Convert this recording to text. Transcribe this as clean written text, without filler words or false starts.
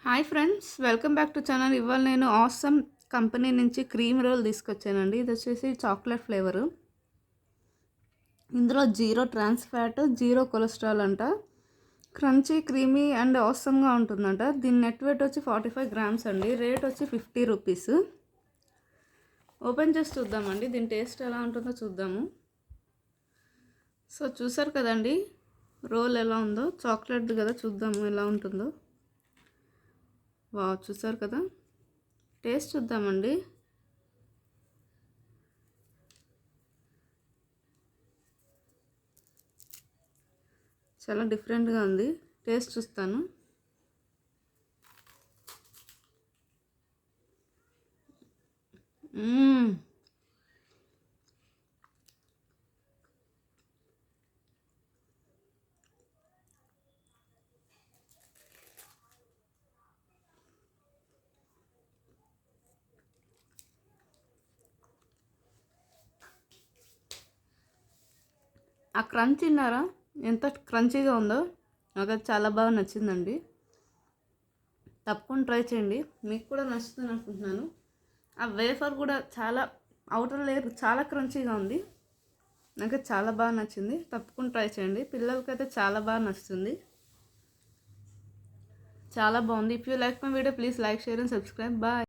Hi friends, welcome back to channel. ఇవాళ నేను awesome company నుంచి క్రీమ్ రోల్ తీసుకొచ్చానండి. ఇది వచ్చేసి చాక్లెట్ ఫ్లేవరు. ఇందులో zero trans fat, zero cholesterol అంట. క్రంచీ, క్రీమీ అండ్ ఆసమ్గా ఉంటుందంట. దీని నెట్ వెయిట్ వచ్చి 45 గ్రామ్స్ అండి. రేట్ వచ్చి 50 రూపీస్. ఓపెన్ చేసి చూద్దామండి, దీని టేస్ట్ ఎలా ఉంటుందో చూద్దాము. సో చూసారు కదండి రోల్ ఎలా ఉందో, చాక్లెట్ కదా, చూద్దాము ఎలా ఉంటుందో. వావ్, చూసారు కదా, టేస్ట్ చూద్దామండి. చాలా డిఫరెంట్గా ఉంది. టేస్ట్ చూస్తాను. ఆ క్రంచ్ తిన్నారా, ఎంత క్రంచీగా ఉందో. నాకు చాలా బాగా నచ్చిందండి. తప్పకుండా ట్రై చేయండి, మీకు కూడా నచ్చుతుంది అనుకుంటున్నాను. ఆ వేఫర్ కూడా చాలా, అవుటర్ లేయర్ చాలా క్రంచీగా ఉంది. నాకు చాలా బాగా నచ్చింది. తప్పకుండా ట్రై చేయండి, పిల్లలకైతే చాలా బాగా నచ్చుతుంది. చాలా బాగుంది. If you like my video please like, share and subscribe. Bye.